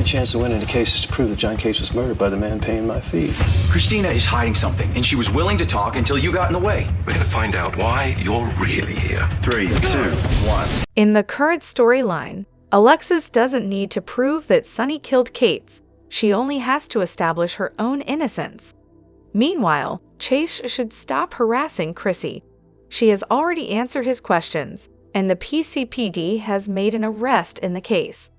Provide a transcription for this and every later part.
only chance of winning the case is to prove that John Case was murdered by the man paying my fee. Christina is hiding something, and she was willing to talk until you got in the way. We're gonna find out why you're really here. 3, 2, 1. In the current storyline, Alexis doesn't need to prove that Sonny killed Kate's. She only has to establish her own innocence. Meanwhile, Chase should stop harassing Chrissy. She has already answered his questions, and the PCPD has made an arrest in the case.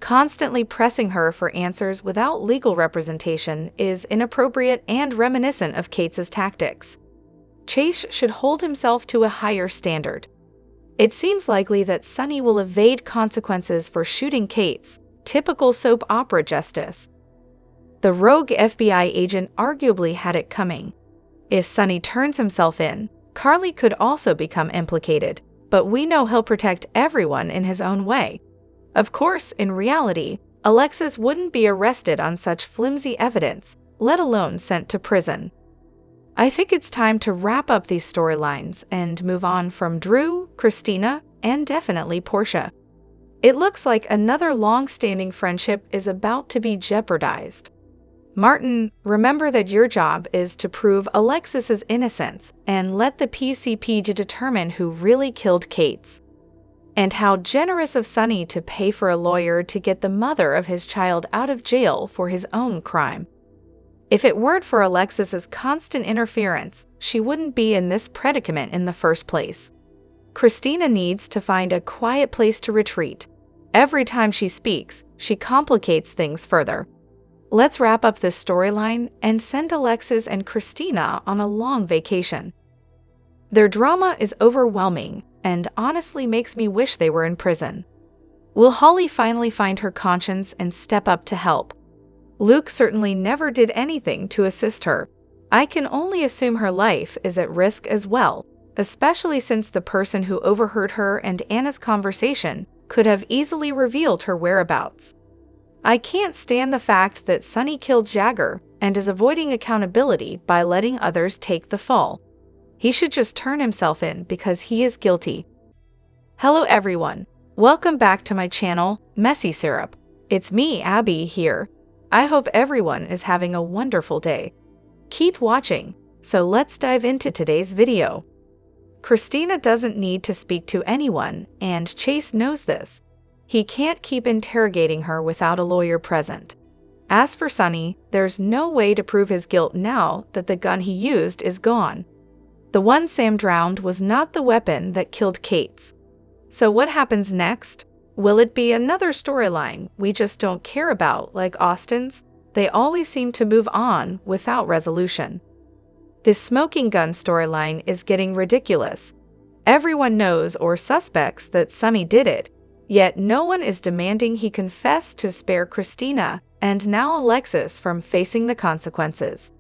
Constantly pressing her for answers without legal representation is inappropriate and reminiscent of Kate's tactics. Chase should hold himself to a higher standard. It seems likely that Sonny will evade consequences for shooting Kate's, typical soap opera justice. The rogue FBI agent arguably had it coming. If Sonny turns himself in, Carly could also become implicated, but we know he'll protect everyone in his own way. Of course, in reality, Alexis wouldn't be arrested on such flimsy evidence, let alone sent to prison. I think it's time to wrap up these storylines and move on from Drew, Christina, and definitely Portia. It looks like another long-standing friendship is about to be jeopardized. Martin, remember that your job is to prove Alexis's innocence and let the PCPD determine who really killed Kate's. And how generous of Sonny to pay for a lawyer to get the mother of his child out of jail for his own crime. If it weren't for Alexis's constant interference, she wouldn't be in this predicament in the first place. Christina needs to find a quiet place to retreat. Every time she speaks, she complicates things further. Let's wrap up this storyline and send Alexis and Christina on a long vacation. Their drama is overwhelming and honestly makes me wish they were in prison. Will Holly finally find her conscience and step up to help? Luke certainly never did anything to assist her. I can only assume her life is at risk as well, especially since the person who overheard her and Anna's conversation could have easily revealed her whereabouts. I can't stand the fact that Sonny killed Jagger and is avoiding accountability by letting others take the fall. He should just turn himself in because he is guilty. Hello everyone, welcome back to my channel, Messy Syrup. It's me, Abby, here. I hope everyone is having a wonderful day. Keep watching, so let's dive into today's video. Christina doesn't need to speak to anyone, and Chase knows this. He can't keep interrogating her without a lawyer present. As for Sonny, there's no way to prove his guilt now that the gun he used is gone. The one Sam drowned was not the weapon that killed Kate's. So what happens next? Will it be another storyline we just don't care about like Austin's? They always seem to move on without resolution. This smoking gun storyline is getting ridiculous. Everyone knows or suspects that Sonny did it, yet no one is demanding he confess to spare Christina and now Alexis from facing the consequences.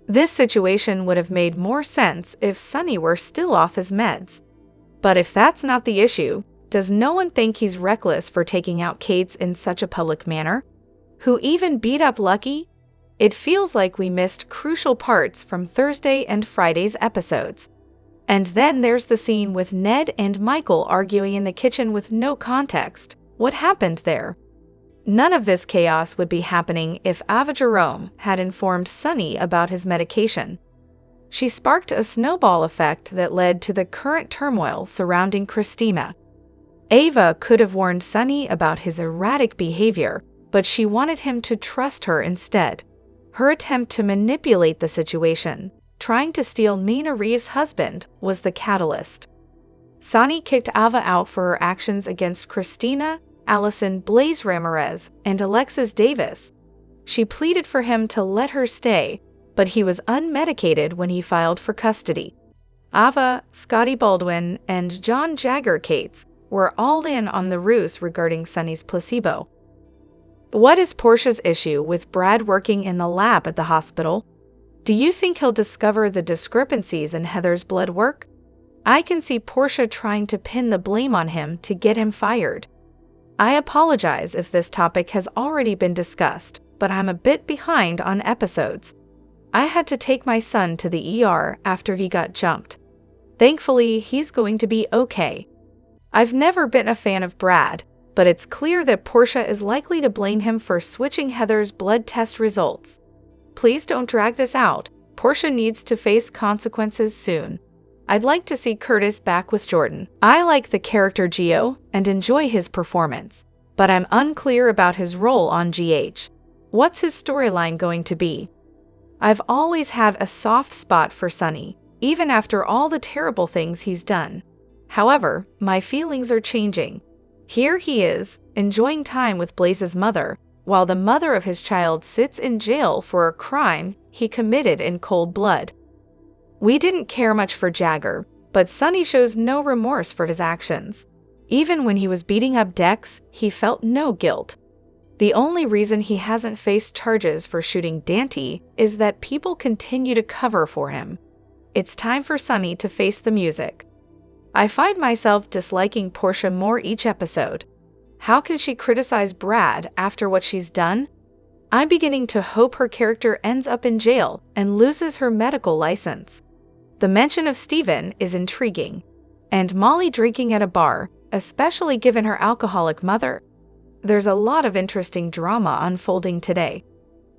This situation would have made more sense if Sonny were still off his meds. But if that's not the issue, does no one think he's reckless for taking out Kate's in such a public manner? Who even beat up Lucky? It feels like we missed crucial parts from Thursday and Friday's episodes. And then there's the scene with Ned and Michael arguing in the kitchen with no context. What happened there? None of this chaos would be happening if Ava Jerome had informed Sonny about his medication. She sparked a snowball effect that led to the current turmoil surrounding Christina. Ava could have warned Sonny about his erratic behavior, but she wanted him to trust her instead. Her attempt to manipulate the situation, trying to steal Nina Reeves' husband, was the catalyst. Sonny kicked Ava out for her actions against Christina, Allison Blaze Ramirez, and Alexis Davis. She pleaded for him to let her stay, but he was unmedicated when he filed for custody. Ava, Scotty Baldwin, and John Jagger Cates were all in on the ruse regarding Sonny's placebo. What is Portia's issue with Brad working in the lab at the hospital? Do you think he'll discover the discrepancies in Heather's blood work? I can see Portia trying to pin the blame on him to get him fired. I apologize if this topic has already been discussed, but I'm a bit behind on episodes. I had to take my son to the ER after he got jumped. Thankfully, he's going to be okay. I've never been a fan of Brad, but it's clear that Portia is likely to blame him for switching Heather's blood test results. Please don't drag this out. Portia needs to face consequences soon. I'd like to see Curtis back with Jordan. I like the character Gio and enjoy his performance, but I'm unclear about his role on GH. What's his storyline going to be? I've always had a soft spot for Sonny, even after all the terrible things he's done. However, my feelings are changing. Here he is, enjoying time with Blaze's mother, while the mother of his child sits in jail for a crime he committed in cold blood. We didn't care much for Jagger, but Sonny shows no remorse for his actions. Even when he was beating up Dex, he felt no guilt. The only reason he hasn't faced charges for shooting Dante is that people continue to cover for him. It's time for Sonny to face the music. I find myself disliking Portia more each episode. How can she criticize Brad after what she's done? I'm beginning to hope her character ends up in jail and loses her medical license. The mention of Steven is intriguing. And Molly drinking at a bar, especially given her alcoholic mother. There's a lot of interesting drama unfolding today.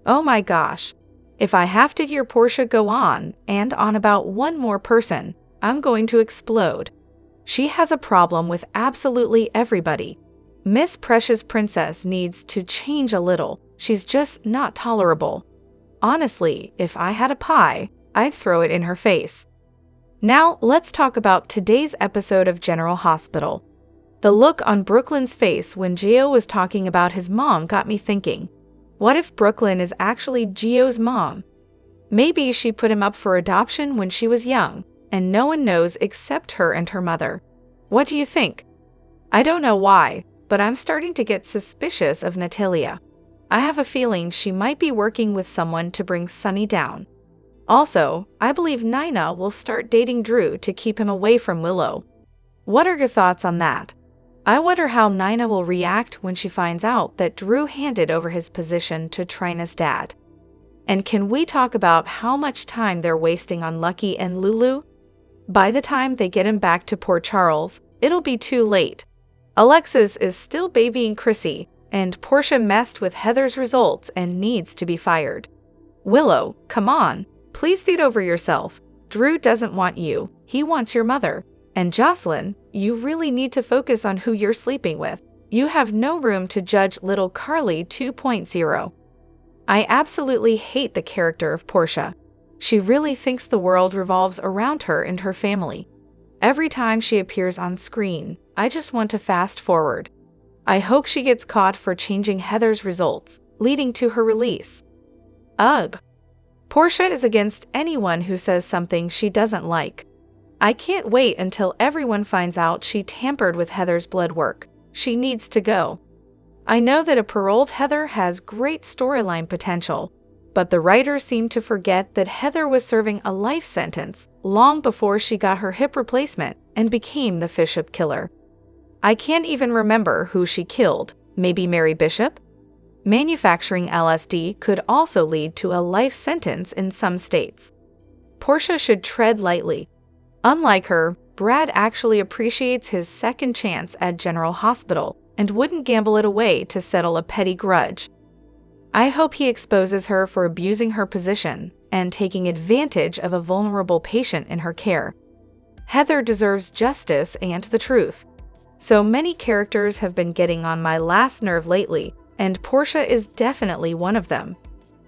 Oh my gosh. If I have to hear Portia go on and on about one more person, I'm going to explode. She has a problem with absolutely everybody. Miss Precious Princess needs to change a little. She's just not tolerable. Honestly, if I had a pie, I'd throw it in her face. Now, let's talk about today's episode of General Hospital. The look on Brook Lynn's face when Gio was talking about his mom got me thinking, what if Brook Lynn is actually Gio's mom? Maybe she put him up for adoption when she was young, and no one knows except her and her mother. What do you think? I don't know why, but I'm starting to get suspicious of Natalia. I have a feeling she might be working with someone to bring Sonny down. Also, I believe Nina will start dating Drew to keep him away from Willow. What are your thoughts on that? I wonder how Nina will react when she finds out that Drew handed over his position to Trina's dad. And can we talk about how much time they're wasting on Lucky and Lulu? By the time they get him back to Port Charles, it'll be too late. Alexis is still babying Chrissy, and Portia messed with Heather's results and needs to be fired. Willow, come on. Please get over yourself. Drew doesn't want you. He wants your mother. And Jocelyn, you really need to focus on who you're sleeping with. You have no room to judge little Carly 2.0. I absolutely hate the character of Portia. She really thinks the world revolves around her and her family. Every time she appears on screen, I just want to fast forward. I hope she gets caught for changing Heather's results, leading to her release. Ugh. Portia is against anyone who says something she doesn't like. I can't wait until everyone finds out she tampered with Heather's blood work. She needs to go. I know that a paroled Heather has great storyline potential, but the writers seem to forget that Heather was serving a life sentence long before she got her hip replacement and became the Bishop killer. I can't even remember who she killed. Maybe Mary Bishop? Manufacturing LSD could also lead to a life sentence in some states. Portia should tread lightly. Unlike her, Brad actually appreciates his second chance at General Hospital and wouldn't gamble it away to settle a petty grudge. I hope he exposes her for abusing her position and taking advantage of a vulnerable patient in her care. Heather deserves justice and the truth. So many characters have been getting on my last nerve lately, and Portia is definitely one of them.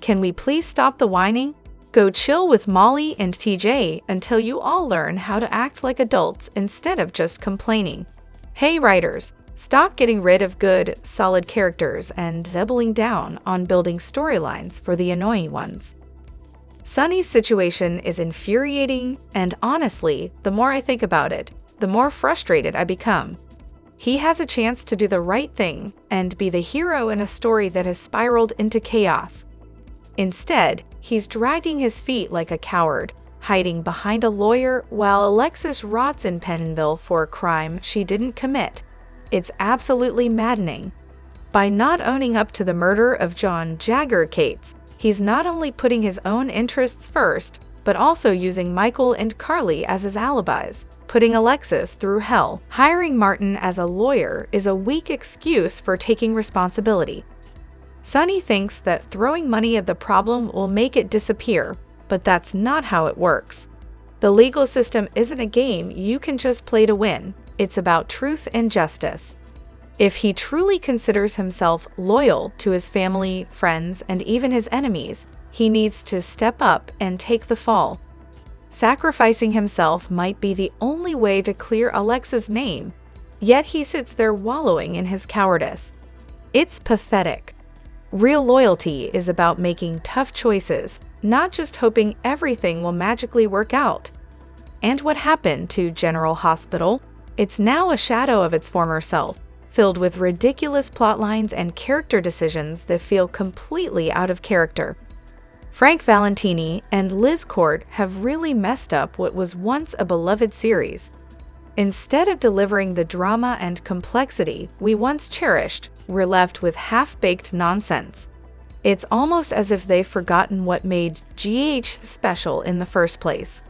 Can we please stop the whining? Go chill with Molly and TJ until you all learn how to act like adults instead of just complaining. Hey writers, stop getting rid of good, solid characters and doubling down on building storylines for the annoying ones. Sonny's situation is infuriating, and honestly, the more I think about it, the more frustrated I become. He has a chance to do the right thing and be the hero in a story that has spiraled into chaos. Instead, he's dragging his feet like a coward, hiding behind a lawyer while Alexis rots in Pentonville for a crime she didn't commit. It's absolutely maddening. By not owning up to the murder of John Jagger Cates, he's not only putting his own interests first, but also using Michael and Carly as his alibis, putting Alexis through hell. Hiring Martin as a lawyer is a weak excuse for taking responsibility. Sonny thinks that throwing money at the problem will make it disappear, but that's not how it works. The legal system isn't a game you can just play to win. It's about truth and justice. If he truly considers himself loyal to his family, friends, and even his enemies, he needs to step up and take the fall. Sacrificing himself might be the only way to clear Alexis' name, yet he sits there wallowing in his cowardice. It's pathetic. Real loyalty is about making tough choices, not just hoping everything will magically work out. And what happened to General Hospital? It's now a shadow of its former self, filled with ridiculous plotlines and character decisions that feel completely out of character. Frank Valentini and Liz Court have really messed up what was once a beloved series. Instead of delivering the drama and complexity we once cherished, we're left with half-baked nonsense. It's almost as if they've forgotten what made GH special in the first place.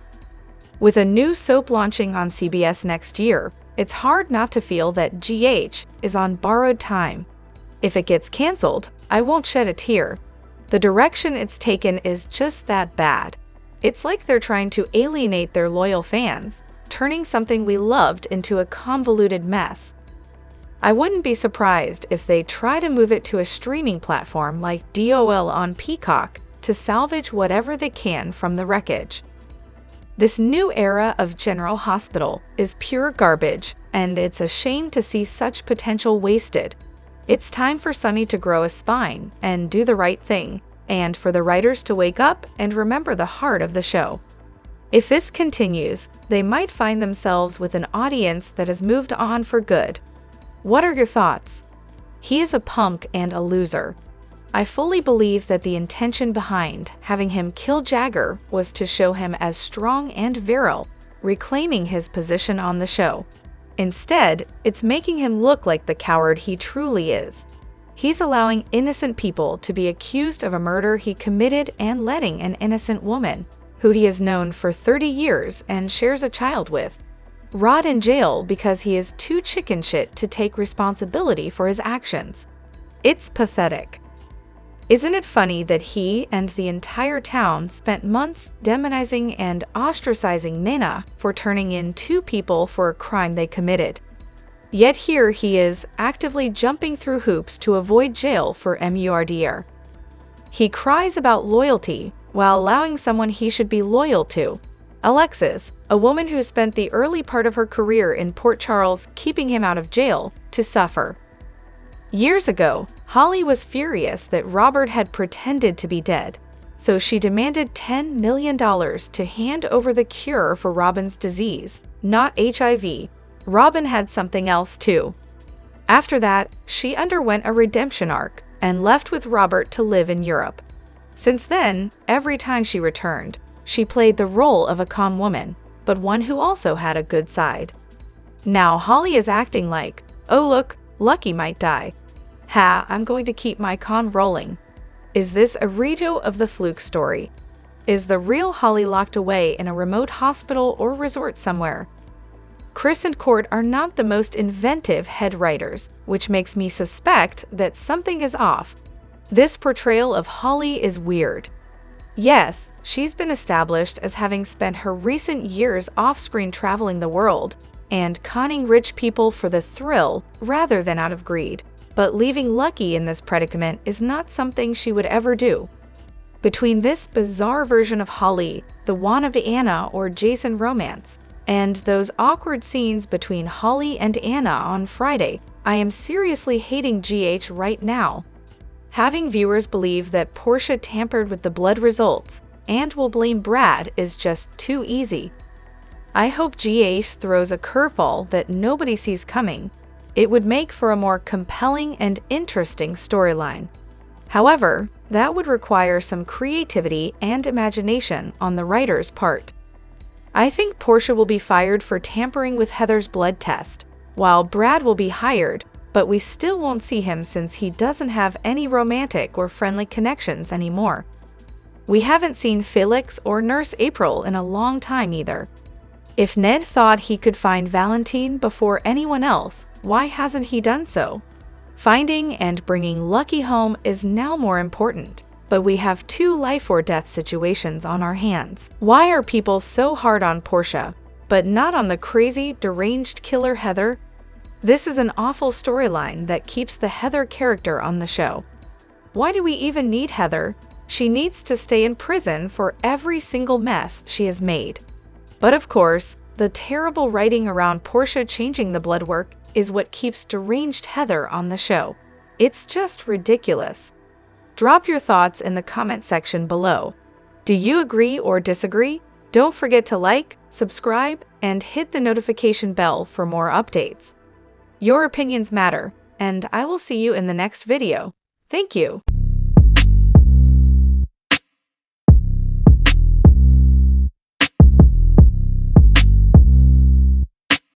With a new soap launching on CBS next year, it's hard not to feel that GH is on borrowed time. If it gets canceled, I won't shed a tear. The direction it's taken is just that bad. It's like they're trying to alienate their loyal fans, turning something we loved into a convoluted mess. I wouldn't be surprised if they try to move it to a streaming platform like DOL on Peacock to salvage whatever they can from the wreckage. This new era of General Hospital is pure garbage, and it's a shame to see such potential wasted. It's time for Sonny to grow a spine and do the right thing, and for the writers to wake up and remember the heart of the show. If this continues, they might find themselves with an audience that has moved on for good. What are your thoughts? He is a punk and a loser. I fully believe that the intention behind having him kill Jagger was to show him as strong and virile, reclaiming his position on the show. Instead, it's making him look like the coward he truly is. He's allowing innocent people to be accused of a murder he committed and letting an innocent woman, who he has known for 30 years and shares a child with, rot in jail because he is too chicken shit to take responsibility for his actions. It's pathetic. Isn't it funny that he and the entire town spent months demonizing and ostracizing Nina for turning in 2 people for a crime they committed? Yet here he is, actively jumping through hoops to avoid jail for murder. He cries about loyalty while allowing someone he should be loyal to, Alexis, a woman who spent the early part of her career in Port Charles keeping him out of jail, to suffer. Years ago, Holly was furious that Robert had pretended to be dead, so she demanded $10 million to hand over the cure for Robin's disease, not HIV. Robin had something else too. After that, she underwent a redemption arc and left with Robert to live in Europe. Since then, every time she returned, she played the role of a con woman, but one who also had a good side. Now Holly is acting like, oh look, Lucky might die. Ha, I'm going to keep my con rolling. Is this a redo of the Fluke story? Is the real Holly locked away in a remote hospital or resort somewhere? Chris and Court are not the most inventive head writers, which makes me suspect that something is off. This portrayal of Holly is weird. Yes, she's been established as having spent her recent years off-screen traveling the world and conning rich people for the thrill rather than out of greed. But leaving Lucky in this predicament is not something she would ever do. Between this bizarre version of Holly, the Juan of Anna or Jason romance, and those awkward scenes between Holly and Anna on Friday, I am seriously hating GH right now. Having viewers believe that Portia tampered with the blood results and will blame Brad is just too easy. I hope GH throws a curveball that nobody sees coming. It would make for a more compelling and interesting storyline. However, that would require some creativity and imagination on the writer's part. I think Portia will be fired for tampering with Heather's blood test, while Brad will be hired, but we still won't see him since he doesn't have any romantic or friendly connections anymore. We haven't seen Felix or Nurse April in a long time either. If Ned thought he could find Valentine before anyone else, why hasn't he done so? Finding and bringing Lucky home is now more important, but we have two life or death situations on our hands. Why are people so hard on Portia, but not on the crazy, deranged killer Heather? This is an awful storyline that keeps the Heather character on the show. Why do we even need Heather? She needs to stay in prison for every single mess she has made. But of course, the terrible writing around Portia changing the blood work is what keeps deranged Heather on the show. It's just ridiculous. Drop your thoughts in the comment section below. Do you agree or disagree? Don't forget to like, subscribe, and hit the notification bell for more updates. Your opinions matter, and I will see you in the next video. Thank you.